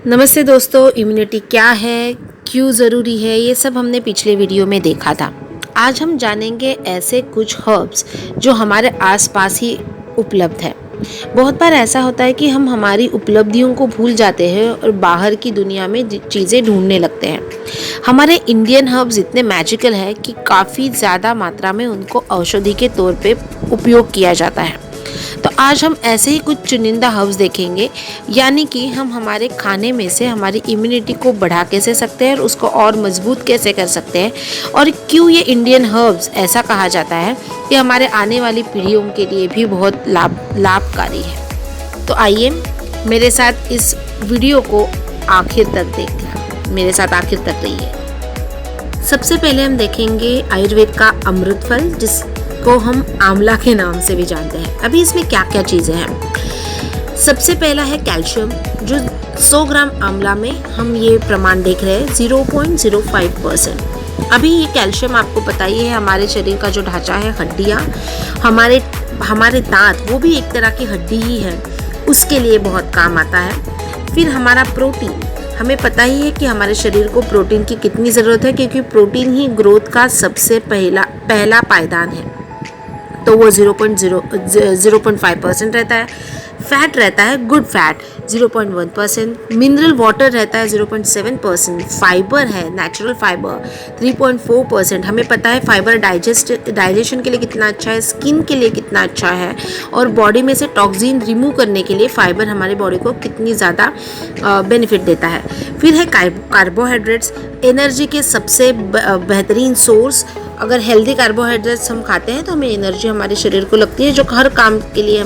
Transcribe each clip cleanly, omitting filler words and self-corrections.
नमस्ते दोस्तों, इम्यूनिटी क्या है, क्यों ज़रूरी है, ये सब हमने पिछले वीडियो में देखा था। आज हम जानेंगे ऐसे कुछ हर्ब्स जो हमारे आसपास ही उपलब्ध है। बहुत बार ऐसा होता है कि हम हमारी उपलब्धियों को भूल जाते हैं और बाहर की दुनिया में चीज़ें ढूंढने लगते हैं। हमारे इंडियन हर्ब्स इतने मैजिकल है कि काफ़ी ज़्यादा मात्रा में उनको औषधि के तौर पे उपयोग किया जाता है। तो आज हम ऐसे ही कुछ चुनिंदा हर्ब्स देखेंगे, यानी कि हम हमारे खाने में से हमारी इम्यूनिटी को बढ़ा कैसे सकते हैं और उसको और मजबूत कैसे कर सकते हैं, और क्यों ये इंडियन हर्ब्स ऐसा कहा जाता है कि हमारे आने वाली पीढ़ियों के लिए भी बहुत लाभकारी है। तो आइए मेरे साथ इस वीडियो को आखिर तक देखना, मेरे साथ आखिर तक रहिए। सबसे पहले हम देखेंगे आयुर्वेद का अमृत फल, जिसको हम आंवला के नाम से भी जानते हैं। अभी इसमें क्या क्या चीज़ें हैं। सबसे पहला है कैल्शियम, जो 100 ग्राम आंवला में हम ये प्रमाण देख रहे हैं 0.05%। अभी ये कैल्शियम आपको पता ही है, हमारे शरीर का जो ढांचा है, हड्डियाँ, हमारे दांत, वो भी एक तरह की हड्डी ही है, उसके लिए बहुत काम आता है। फिर हमारा प्रोटीन, हमें पता ही है कि हमारे शरीर को प्रोटीन की कितनी ज़रूरत है, क्योंकि प्रोटीन ही ग्रोथ का सबसे पहला पायदान है। तो वो 0.5% रहता है। फैट रहता है गुड फैट 0.1%, मिनरल वाटर रहता है 0.7%, फाइबर है नेचुरल फाइबर 3.4%। हमें पता है फाइबर डाइजेशन के लिए कितना अच्छा है, स्किन के लिए कितना अच्छा है, और बॉडी में से टॉक्सिन रिमूव करने के लिए फाइबर हमारे बॉडी को कितनी ज़्यादा बेनिफिट देता है। फिर है कार्बोहाइड्रेट्स, एनर्जी के सबसे बेहतरीन सोर्स। अगर हेल्दी कार्बोहाइड्रेट्स हम खाते हैं तो हमें एनर्जी हमारे शरीर को लगती है, जो हर काम के लिए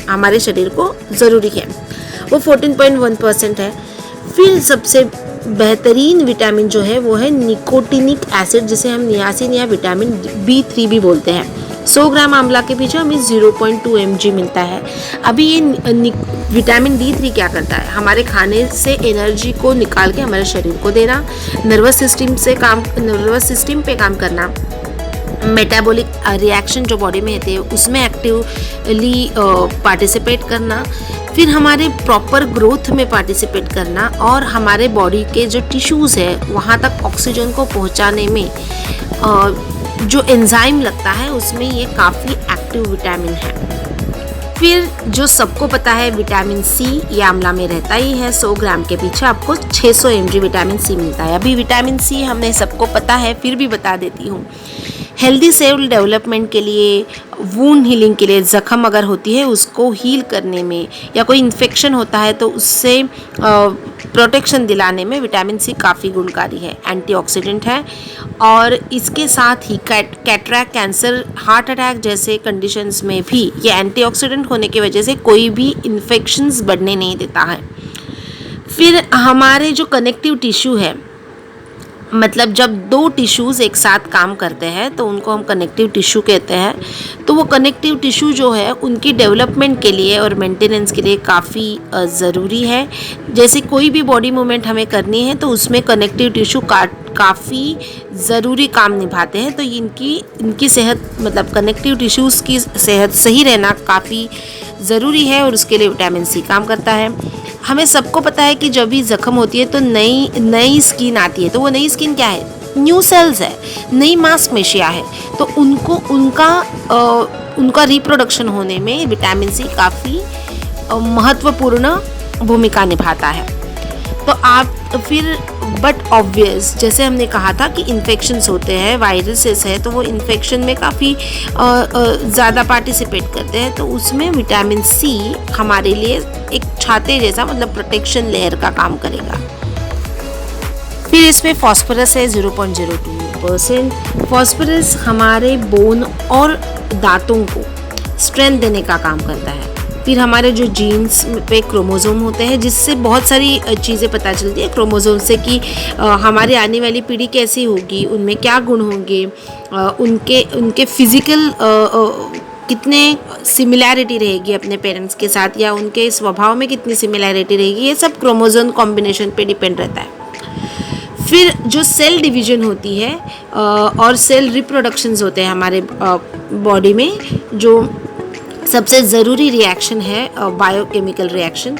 हमारे शरीर को ज़रूरी है। वो 14.1% है। फिर सबसे बेहतरीन विटामिन जो है वो है निकोटिनिक एसिड, जिसे हम नियासिन या विटामिन B3 भी बोलते हैं। 100 ग्राम आंवला के पीछे हमें 0.2 mg मिलता है। अभी ये विटामिन D3 क्या करता है, हमारे खाने से एनर्जी को निकाल के हमारे शरीर को देना, नर्वस सिस्टम पे काम करना, मेटाबॉलिक रिएक्शन जो बॉडी में होते हैं उसमें एक्टिवली पार्टिसिपेट करना, फिर हमारे प्रॉपर ग्रोथ में पार्टिसिपेट करना, और हमारे बॉडी के जो टिश्यूज़ है वहाँ तक ऑक्सीजन को पहुँचाने में जो एंजाइम लगता है, उसमें ये काफ़ी एक्टिव विटामिन है। फिर जो सबको पता है विटामिन सी, ये आंवला में रहता ही है। 100 ग्राम के पीछे आपको 600 mg विटामिन सी मिलता है। अभी विटामिन सी हमने सबको पता है, फिर भी बता देती हूँ। हेल्दी सेल डेवलपमेंट के लिए, वूंड हीलिंग के लिए, ज़ख्म अगर होती है उसको हील करने में, या कोई इन्फेक्शन होता है तो उससे प्रोटेक्शन दिलाने में विटामिन सी काफ़ी गुणकारी है, एंटीऑक्सीडेंट है। और इसके साथ ही कैटरैक्ट, कैंसर, हार्ट अटैक जैसे कंडीशंस में भी ये एंटीऑक्सीडेंट होने की वजह से कोई भी इन्फेक्शंस बढ़ने नहीं देता है। फिर हमारे जो कनेक्टिव टिश्यू है, मतलब जब दो टिश्यूज़ एक साथ काम करते हैं तो उनको हम कनेक्टिव टिश्यू कहते हैं। तो वो कनेक्टिव टिश्यू जो है उनकी डेवलपमेंट के लिए और मेंटेनेंस के लिए काफ़ी ज़रूरी है। जैसे कोई भी बॉडी मूवमेंट हमें करनी है तो उसमें कनेक्टिव टिश्यू काफ़ी ज़रूरी काम निभाते हैं। तो इनकी सेहत, मतलब कनेक्टिव टिश्यूज़ की सेहत सही रहना काफ़ी ज़रूरी है, और उसके लिए विटामिन सी काम करता है। हमें सबको पता है कि जब भी ज़ख्म होती है तो नई स्किन आती है। तो वो नई स्किन क्या है, न्यू सेल्स है, नई मांसपेशियाँ है। तो उनका रिप्रोडक्शन होने में विटामिन सी काफ़ी महत्वपूर्ण भूमिका निभाता है। तो आप फिर बट ऑब्वियस, जैसे हमने कहा था कि इन्फेक्शंस होते हैं, वायरसेस है, तो वो इन्फेक्शन में काफ़ी ज़्यादा पार्टिसिपेट करते हैं। तो उसमें विटामिन सी हमारे लिए एक छाते जैसा, मतलब प्रोटेक्शन लेयर का काम करेगा। फिर इसमें फॉस्फोरस है 0.02%। फॉस्फोरस हमारे बोन और दांतों को स्ट्रेंथ देने का काम करता है। फिर हमारे जो जीन्स पे क्रोमोसोम होते हैं, जिससे बहुत सारी चीज़ें पता चलती है क्रोमोसोम से, कि हमारी आने वाली पीढ़ी कैसी होगी, उनमें क्या गुण होंगे, उनके फिज़िकल कितने सिमिलैरिटी रहेगी अपने पेरेंट्स के साथ, या उनके स्वभाव में कितनी सिमिलैरिटी रहेगी, ये सब क्रोमोसोम कॉम्बिनेशन पे डिपेंड रहता है। फिर जो सेल डिवीज़न होती है और सेल रिप्रोडक्शंस होते हैं हमारे बॉडी में, जो सबसे ज़रूरी रिएक्शन है बायोकेमिकल रिएक्शन,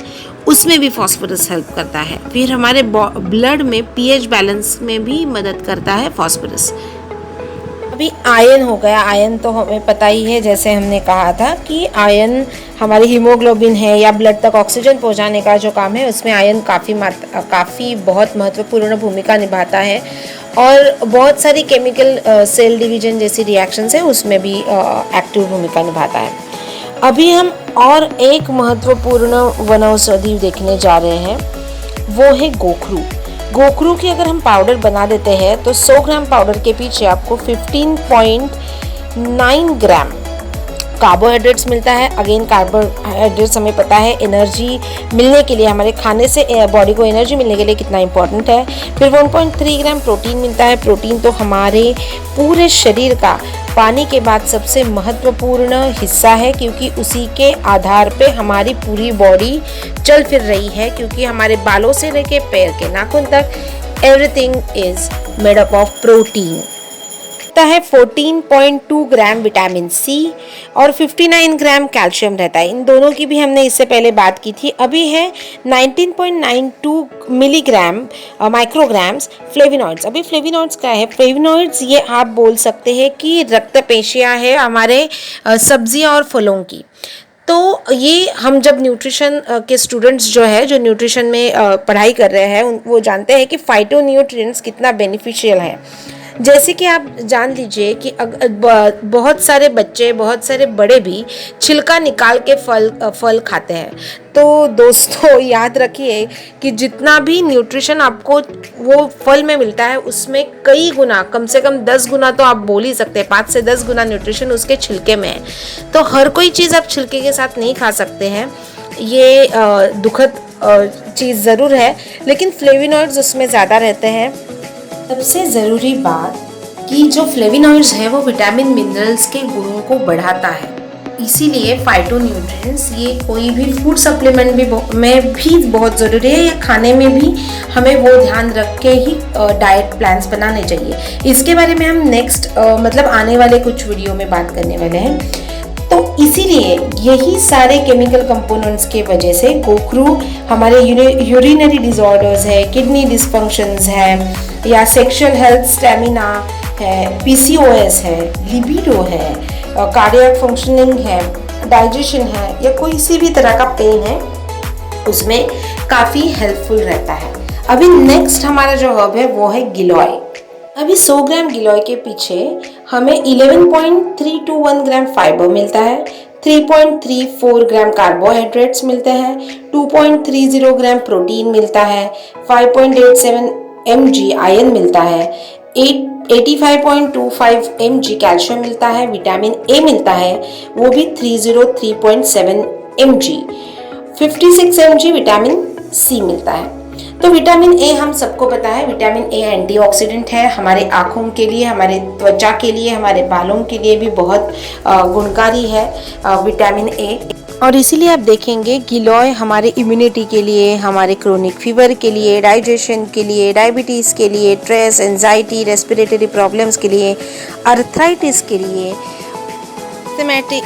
उसमें भी फॉस्फोरस हेल्प करता है। फिर हमारे ब्लड में पीएच बैलेंस में भी मदद करता है फॉस्फोरस। अभी आयरन हो गया। आयरन तो हमें पता ही है, जैसे हमने कहा था कि आयरन हमारी हीमोग्लोबिन है या ब्लड तक ऑक्सीजन पहुंचाने का जो काम है उसमें आयरन काफ़ी बहुत महत्वपूर्ण भूमिका निभाता है। और बहुत सारी केमिकल सेल डिवीजन जैसी रिएक्शंस है उसमें भी एक्टिव भूमिका निभाता है। अभी हम और एक महत्वपूर्ण वनौषधि देखने जा रहे हैं, वो है गोखरू। गोखरू की अगर हम पाउडर बना देते हैं तो 100 ग्राम पाउडर के पीछे आपको 15.9 ग्राम कार्बोहाइड्रेट्स मिलता है। अगेन कार्बोहाइड्रेट्स हमें पता है एनर्जी मिलने के लिए, हमारे खाने से बॉडी को एनर्जी मिलने के लिए कितना इंपॉर्टेंट है। फिर 1.3 ग्राम प्रोटीन मिलता है। प्रोटीन तो हमारे पूरे शरीर का पानी के बाद सबसे महत्वपूर्ण हिस्सा है, क्योंकि उसी के आधार पे हमारी पूरी बॉडी चल फिर रही है, क्योंकि हमारे बालों से लेके पैर के नाखून तक everything is made up of protein. है 14.2 ग्राम विटामिन सी और 59 ग्राम कैल्शियम रहता है। इन दोनों की भी हमने इससे पहले बात की थी। अभी है 19.92 मिलीग्राम माइक्रोग्राम्स फ्लेविनॉइड्स। अभी फ्लेविनॉइड्स क्या है? फ्लेविनॉइड्स ये आप बोल सकते हैं कि रक्त पेशियाँ है हमारे सब्जियां और फलों की। तो ये हम जब न्यूट्रिशन के स्टूडेंट्स जो है, जो न्यूट्रिशन में पढ़ाई कर रहे हैं, वो जानते हैं कि फाइटोन्यूट्रिएंट्स कितना बेनिफिशियल है। जैसे कि आप जान लीजिए कि बहुत सारे बच्चे, बहुत सारे बड़े भी छिलका निकाल के फल खाते हैं। तो दोस्तों याद रखिए कि जितना भी न्यूट्रिशन आपको वो फल में मिलता है उसमें कई गुना, कम से कम 10 गुना तो आप बोल ही सकते हैं, 5 से 10 गुना न्यूट्रिशन उसके छिलके में है। तो हर कोई चीज़ आप छिलके के साथ नहीं खा सकते हैं, ये दुखद चीज़ ज़रूर है, लेकिन फ्लेविनॉइड्स उसमें ज़्यादा रहते हैं। सबसे ज़रूरी बात कि जो फ्लेविनॉइड्स है वो विटामिन मिनरल्स के गुणों को बढ़ाता है, इसीलिए फाइटोन्यूट्रिएंट्स ये कोई भी फूड सप्लीमेंट में भी बहुत ज़रूरी है, या खाने में भी हमें वो ध्यान रख के ही डाइट प्लान्स बनाने चाहिए। इसके बारे में हम नेक्स्ट मतलब आने वाले कुछ वीडियो में बात करने वाले हैं। तो इसीलिए यही सारे केमिकल कंपोनेंट्स के वजह से गोखरू हमारे यूरिनरी डिसऑर्डर्स है, किडनी डिसफंक्शंस है, या सेक्सुअल हेल्थ स्टेमिना है, पीसीओएस है, लिबिडो है, कार्डियक फंक्शनिंग है, डाइजेशन है, या कोई सी भी तरह का पेन है, उसमें काफ़ी हेल्पफुल रहता है। अभी नेक्स्ट हमारा जो हर्ब है वो है गिलोय। अभी 100 ग्राम गिलोय के पीछे हमें 11.321 ग्राम फाइबर मिलता है, 3.34 ग्राम कार्बोहाइड्रेट्स मिलते हैं, 2.30 ग्राम प्रोटीन मिलता है, 5.87 mg आयरन मिलता है, 85.25 mg कैल्शियम मिलता है, विटामिन ए मिलता है, वो भी 303.7 mg, 56 mg विटामिन सी मिलता है। तो विटामिन ए हम सबको पता है, विटामिन ए एंटीऑक्सीडेंट है, हमारे आँखों के लिए, हमारे त्वचा के लिए, हमारे बालों के लिए भी बहुत गुणकारी है विटामिन ए। और इसीलिए आप देखेंगे गिलोय हमारे इम्यूनिटी के लिए, हमारे क्रोनिक फीवर के लिए, डाइजेशन के लिए, डायबिटीज़ के लिए, स्ट्रेस, एंजाइटी, रेस्पिरेटरी प्रॉब्लम्स के लिए, अर्थराइटिस के लिए, सिस्टमैटिक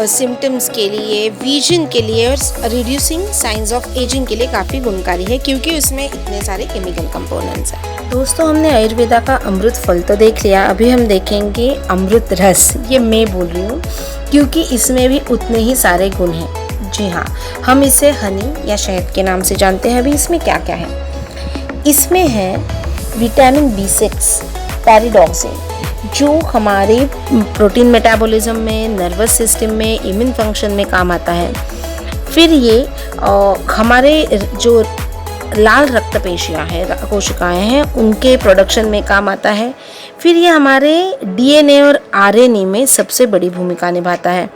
सिम्टम्स के लिए, विजन के लिए और रिड्यूसिंग साइंस ऑफ एजिंग के लिए काफ़ी गुणकारी है, क्योंकि उसमें इतने सारे केमिकल कंपोनेंट्स हैं। दोस्तों हमने आयुर्वेदा का अमृत फल तो देख लिया, अभी हम देखेंगे अमृत रस। ये मैं बोल रही हूँ क्योंकि इसमें भी उतने ही सारे गुण हैं। जी हाँ, हम इसे हनी या शहद के नाम से जानते हैं। अभी इसमें क्या क्या है? इसमें है विटामिन B6 पैरिडॉक्सिन, जो हमारे प्रोटीन मेटाबॉलिज्म में, नर्वस सिस्टम में, इम्यून फंक्शन में काम आता है। फिर ये हमारे जो लाल रक्त पेशियाँ हैं, कोशिकाएँ हैं, उनके प्रोडक्शन में काम आता है। फिर ये हमारे DNA और RNA में सबसे बड़ी भूमिका निभाता है।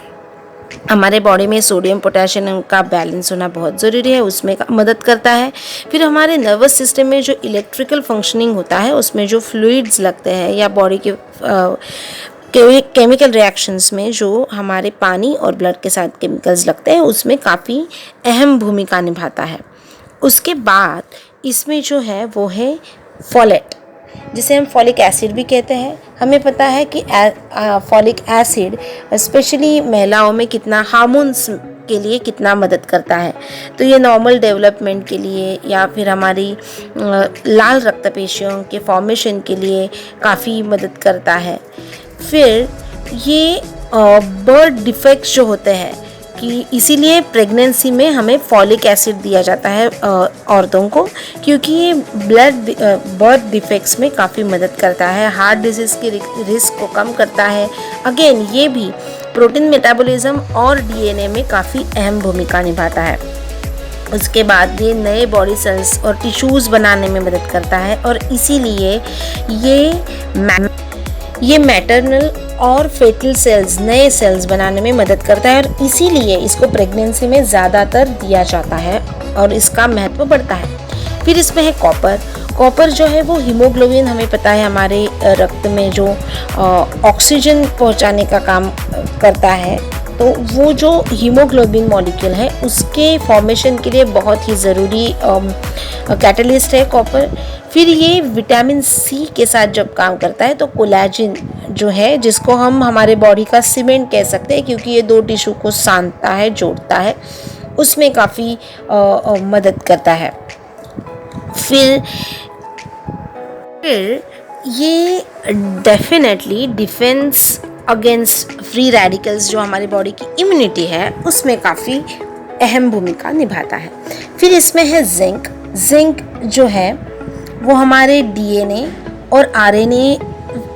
हमारे बॉडी में सोडियम पोटेशियम का बैलेंस होना बहुत ज़रूरी है, उसमें मदद करता है। फिर हमारे नर्वस सिस्टम में जो इलेक्ट्रिकल फंक्शनिंग होता है, उसमें जो फ्लूइड्स लगते हैं या बॉडी के केमिकल रिएक्शंस में जो हमारे पानी और ब्लड के साथ केमिकल्स लगते हैं, उसमें काफ़ी अहम भूमिका निभाता है। उसके बाद इसमें जो है वो है फोलेट, जिसे हम फॉलिक एसिड भी कहते हैं। हमें पता है कि फॉलिक एसिड स्पेशली महिलाओं में कितना हार्मोन्स के लिए कितना मदद करता है। तो ये नॉर्मल डेवलपमेंट के लिए या फिर हमारी लाल रक्त पेशियों के फॉर्मेशन के लिए काफ़ी मदद करता है। फिर ये बर्थ डिफेक्ट्स जो होते हैं कि इसीलिए प्रेगनेंसी में हमें फॉलिक एसिड दिया जाता है औरतों को, क्योंकि ये बर्थ डिफेक्ट्स में काफ़ी मदद करता है, हार्ट डिजीज़ के रिस्क को कम करता है। अगेन ये भी प्रोटीन मेटाबॉलिज्म और डीएनए में काफ़ी अहम भूमिका निभाता है। उसके बाद ये नए बॉडी सेल्स और टिश्यूज़ बनाने में मदद करता है और इसीलिए ये मैटरनल और फेटल सेल्स, नए सेल्स बनाने में मदद करता है और इसीलिए इसको प्रेगनेंसी में ज़्यादातर दिया जाता है और इसका महत्व बढ़ता है। फिर इसमें है कॉपर। कॉपर जो है वो हीमोग्लोबिन, हमें पता है हमारे रक्त में जो ऑक्सीजन पहुंचाने का काम करता है, तो वो जो हीमोग्लोबिन मॉलिक्यूल है उसके फॉर्मेशन के लिए बहुत ही ज़रूरी कैटलिस्ट है कॉपर। फिर ये विटामिन सी के साथ जब काम करता है तो कोलेजन जो है, जिसको हम हमारे बॉडी का सीमेंट कह सकते हैं क्योंकि ये दो टिश्यू को सानता है, जोड़ता है, उसमें काफ़ी मदद करता है। फिर ये definitely defence against free radicals, जो हमारी बॉडी की इम्यूनिटी है, उसमें काफ़ी अहम भूमिका निभाता है। फिर इसमें है जिंक। जिंक जो है वो हमारे डीएनए और आरएनए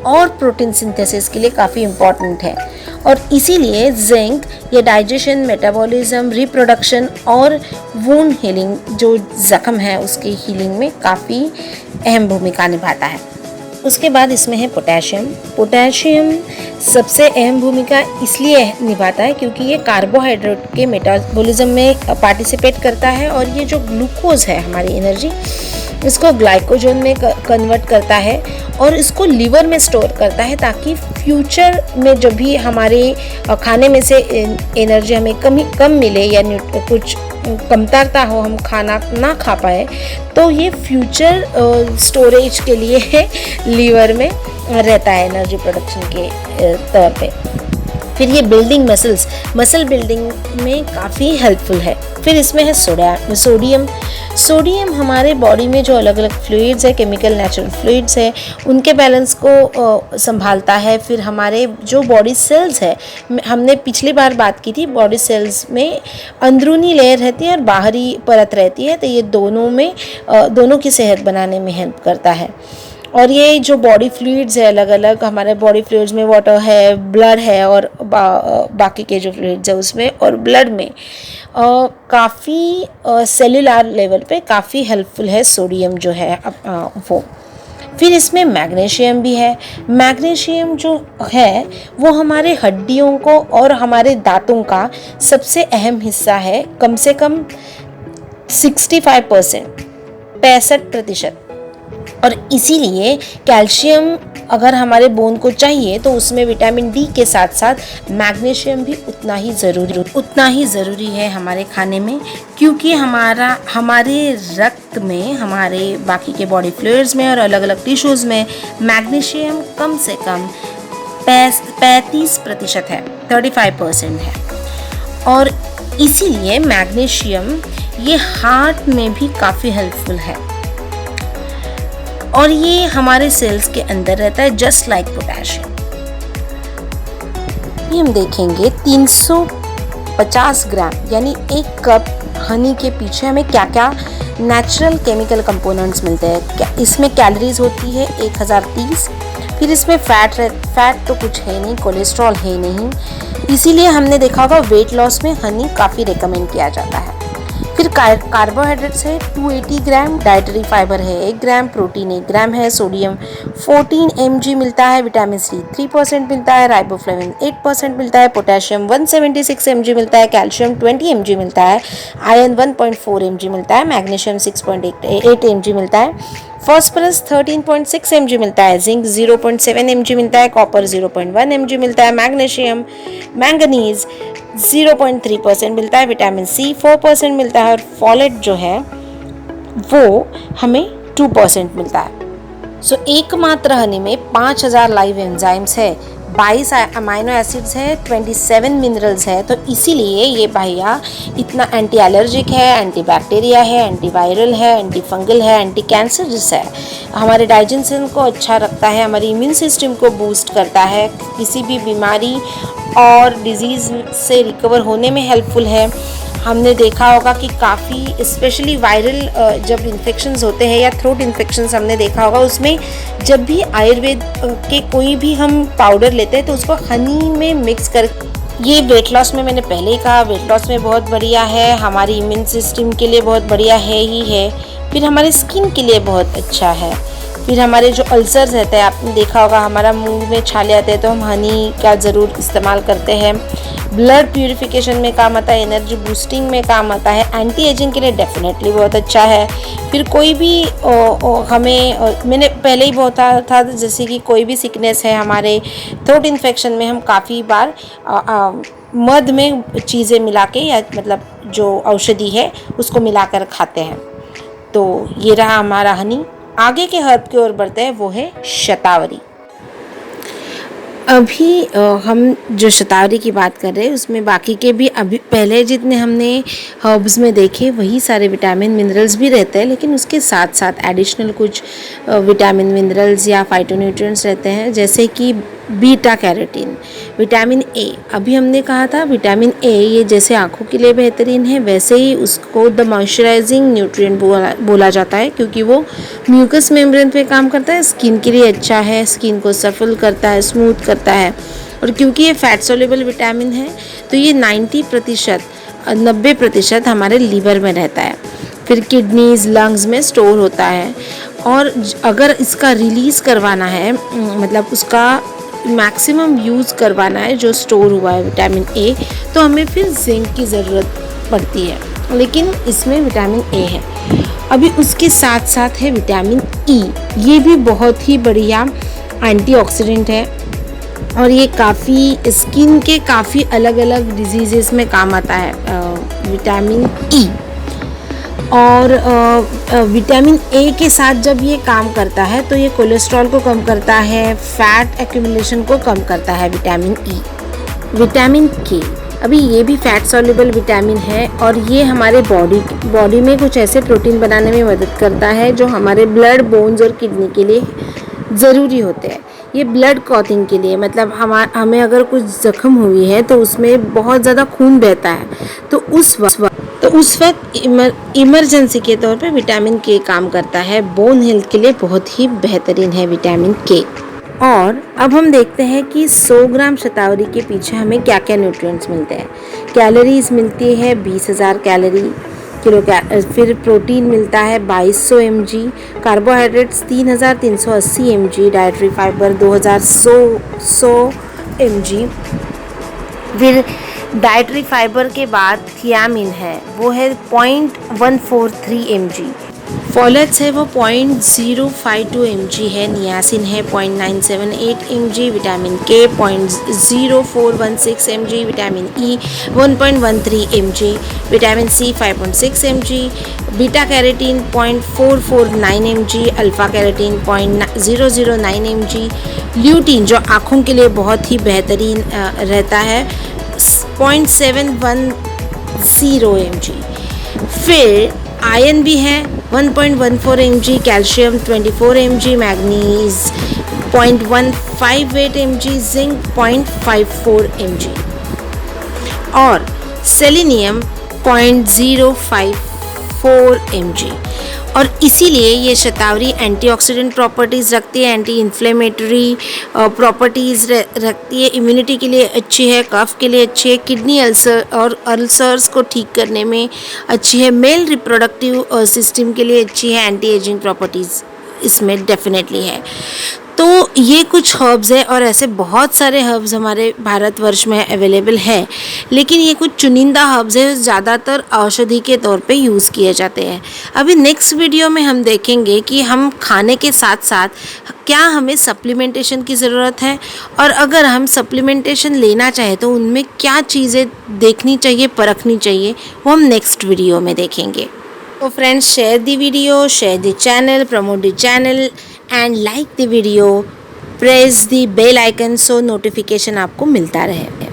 और प्रोटीन सिंथेसिस के लिए काफ़ी इम्पॉर्टेंट है और इसीलिए जिंक ये डाइजेशन, मेटाबॉलिज्म, रिप्रोडक्शन और वुंड हीलिंग, जो ज़ख्म है उसकी हीलिंग में काफ़ी अहम भूमिका निभाता है। उसके बाद इसमें है पोटेशियम। पोटेशियम सबसे अहम भूमिका इसलिए निभाता है क्योंकि ये कार्बोहाइड्रेट के मेटाबॉलिज्म में पार्टिसिपेट करता है और ये जो ग्लूकोज है, हमारी एनर्जी, इसको ग्लाइकोजन में कन्वर्ट करता है और इसको लीवर में स्टोर करता है ताकि फ्यूचर में जब भी हमारे खाने में से एनर्जी हमें कम मिले या कुछ कमतरता हो, हम खाना ना खा पाए, तो ये फ्यूचर स्टोरेज के लिए लीवर में रहता है एनर्जी प्रोडक्शन के तौर पे। फिर ये बिल्डिंग मसल बिल्डिंग में काफ़ी हेल्पफुल है। फिर इसमें है सोडियम। सोडियम हमारे बॉडी में जो अलग अलग फ्लूइड्स है, केमिकल नेचुरल फ्लूइड्स है, उनके बैलेंस को संभालता है। फिर हमारे जो बॉडी सेल्स है, हमने पिछली बार बात की थी, बॉडी सेल्स में अंदरूनी लेयर रहती है और बाहरी परत रहती है, तो ये दोनों की सेहत बनाने में हेल्प करता है। और ये जो बॉडी फ्लूइड्स है, अलग अलग हमारे बॉडी फ्लूइड्स में वाटर है, ब्लड है और बाकी के जो फ्लूइड्स है उसमें और ब्लड में काफ़ी सेलुलर लेवल पे काफ़ी हेल्पफुल है सोडियम जो है वो। फिर इसमें मैग्नीशियम भी है। मैग्नीशियम जो है वो हमारे हड्डियों को और हमारे दांतों का सबसे अहम हिस्सा है, कम से कम 65%। और इसीलिए कैल्शियम अगर हमारे बोन को चाहिए तो उसमें विटामिन डी के साथ साथ मैग्नीशियम भी उतना ही ज़रूरी है हमारे खाने में, क्योंकि हमारे रक्त में, हमारे बाकी के बॉडी फ्लूइड्स में और अलग अलग टिश्यूज़ में मैग्नीशियम कम से कम 35% है, 35% है। और इसीलिए मैग्नीशियम ये हार्ट में भी काफ़ी हेल्पफुल है और ये हमारे सेल्स के अंदर रहता है, जस्ट लाइक पोटेशियम। ये हम देखेंगे 350 ग्राम यानी 1 कप हनी के पीछे हमें क्या क्या नेचुरल केमिकल कंपोनेंट्स मिलते हैं। इसमें कैलोरीज होती है 1030। फिर इसमें फैट तो कुछ है नहीं, कोलेस्ट्रॉल है नहीं, इसीलिए हमने देखा होगा वेट लॉस में हनी काफ़ी रिकमेंड किया जाता है। फिर कार्बोहाइड्रेट्स है 280 ग्राम, डाइटरी फाइबर है 1 ग्राम, प्रोटीन 1 ग्राम है, सोडियम 14 mg मिलता है, विटामिन सी 3% मिलता है, राइबोफ्लेविन 8% मिलता है, पोटेशियम 176 mg मिलता है, कैल्शियम 20 mg मिलता है, आयरन 1.4 mg मिलता है, मैग्नीशियम 6.8 mg मिलता है, फॉस्फोरस 13.6 mg मिलता है, जिंक 0.7 mg मिलता है, कॉपर 0.1 mg मिलता है, मैंगनीज 0.3% मिलता है, विटामिन सी 4% मिलता है और फॉलेट जो है वो हमें 2% मिलता है। एकमात्र हनी में 5000 लाइव एंजाइम्स है 22 अमाइनो एसिड्स है, 27 मिनरल्स है। तो इसीलिए ये भैया इतना एंटी एलर्जिक है, एंटी बैक्टीरिया है, एंटी वायरल है, एंटी फंगल है, एंटी कैंसरस है। हमारे डाइजेशन को अच्छा रखता है, हमारी इम्यून सिस्टम को बूस्ट करता है, किसी भी बीमारी और डिजीज़ से रिकवर होने में हेल्पफुल है। हमने देखा होगा कि काफ़ी स्पेशली वायरल जब इन्फेक्शंस होते हैं या थ्रोट इन्फेक्शंस हमने देखा होगा, उसमें जब भी आयुर्वेद के कोई भी हम पाउडर लेते हैं तो उसको हनी में मिक्स कर, ये वेट लॉस में मैंने पहले ही कहा वेट लॉस में बहुत बढ़िया है, हमारी इम्यून सिस्टम के लिए बहुत बढ़िया है ही है, फिर हमारे स्किन के लिए बहुत अच्छा है। फिर हमारे जो अल्सर्स रहते हैं, आपने देखा होगा हमारा मुंह में छाले आते हैं तो हम हनी का ज़रूर इस्तेमाल करते हैं। ब्लड प्यूरिफिकेशन में काम आता है, एनर्जी बूस्टिंग में काम आता है, एंटी एजिंग के लिए डेफिनेटली बहुत अच्छा है। फिर कोई भी हमें मैंने पहले ही बहुत था जैसे कि कोई भी सिकनेस है हमारे थ्रोट इन्फेक्शन में, हम काफ़ी बार मध में चीज़ें मिला के या मतलब जो औषधि है उसको मिलाकर खाते हैं। तो ये रहा हमारा हनी। आगे के हर्ब की ओर बढ़ते हैं, वो है शतावरी। अभी हम जो शतावरी की बात कर रहे हैं उसमें बाकी के भी अभी पहले जितने हमने हर्ब्स में देखे वही सारे विटामिन मिनरल्स भी रहते हैं, लेकिन उसके साथ साथ एडिशनल कुछ विटामिन मिनरल्स या फाइटोन्यूट्रिएंट्स रहते हैं, जैसे कि बीटा कैरोटीन, विटामिन ए। अभी हमने कहा था विटामिन ए ये जैसे आँखों के लिए बेहतरीन है, वैसे ही उसको द मॉइस्चराइजिंग न्यूट्रिएंट बोला जाता है, क्योंकि वो म्यूकस मेम्ब्रेन पे काम करता है, स्किन के लिए अच्छा है, स्किन को सफल करता है, स्मूथ करता है। और क्योंकि ये फैट सोल्युबल विटामिन है तो ये 90% हमारे लीवर में रहता है, फिर किडनीज लंग्स में स्टोर होता है। और अगर इसका रिलीज़ करवाना है, मतलब उसका मैक्सिमम यूज़ करवाना है जो स्टोर हुआ है विटामिन ए, तो हमें फिर जिंक की ज़रूरत पड़ती है, लेकिन इसमें विटामिन ए है। अभी उसके साथ साथ है विटामिन ई, ये भी बहुत ही बढ़िया एंटीऑक्सीडेंट है और ये काफ़ी स्किन के काफ़ी अलग अलग डिजीज़ेस में काम आता है विटामिन ई। और विटामिन ए के साथ जब ये काम करता है तो ये कोलेस्ट्रॉल को कम करता है, फैट एक्यूमुलेशन को कम करता है विटामिन ई। विटामिन के, अभी ये भी फैट सॉल्युबल विटामिन है और ये हमारे बॉडी में कुछ ऐसे प्रोटीन बनाने में मदद करता है जो हमारे ब्लड, बोन्स और किडनी के लिए ज़रूरी होते हैं। ये ब्लड क्लॉटिंग के लिए, मतलब हमें अगर कुछ ज़ख्म हुई है तो उसमें बहुत ज़्यादा खून बहता है, तो उस वक्त इमरजेंसी के तौर पे विटामिन के काम करता है। बोन हेल्थ के लिए बहुत ही बेहतरीन है विटामिन के। और अब हम देखते हैं कि 100 ग्राम शतावरी के पीछे हमें क्या क्या न्यूट्रिएंट्स मिलते हैं। कैलोरीज मिलती है 20,000 कैलोरी किलो, फिर प्रोटीन मिलता है 2200 mg, carbohydrates 3380 mg, dietary fibre 2100 mg। फिर डाइटरी फाइबर के बाद थियामिन है, वो है 0.143 mg, फॉलेट्स है वो 0.052 mg है, नियासिन है 0.978 mg, vitamin K 0.0416 mg, vitamin E 1.13 mg, vitamin C 5.6 mg, beta carotene 0.449 mg, alpha carotene 0.009 mg, lutein जो आँखों के लिए बहुत ही बेहतरीन रहता है 0.710 mg। फिर आयरन भी है 1.14 mg, calcium 24 mg, manganese 0.158 mg, zinc 0.54 mg और सेलेनियम 0.054 mg। और इसीलिए ये शतावरी एंटीऑक्सीडेंट प्रॉपर्टीज़ रखती है, एंटी इन्फ्लेमेटरी प्रॉपर्टीज़ रखती है, इम्यूनिटी के लिए अच्छी है, कफ के लिए अच्छी है, किडनी अल्सर्स को ठीक करने में अच्छी है, मेल रिप्रोडक्टिव सिस्टम के लिए अच्छी है, एंटी एजिंग प्रॉपर्टीज़ इसमें डेफिनेटली है। तो ये कुछ हर्ब्स है और ऐसे बहुत सारे हर्ब्स हमारे भारतवर्ष में अवेलेबल है, लेकिन ये कुछ चुनिंदा हर्ब्स है ज़्यादातर औषधि के तौर पे यूज़ किए जाते हैं। अभी नेक्स्ट वीडियो में हम देखेंगे कि हम खाने के साथ साथ क्या हमें सप्लीमेंटेशन की ज़रूरत है, और अगर हम सप्लीमेंटेशन लेना चाहें तो उनमें क्या चीज़ें देखनी चाहिए, परखनी चाहिए, वो हम नेक्स्ट वीडियो में देखेंगे। So friends, share the video, share the channel, promote the channel and like the video. Press the bell icon so notification आपको मिलता रहे।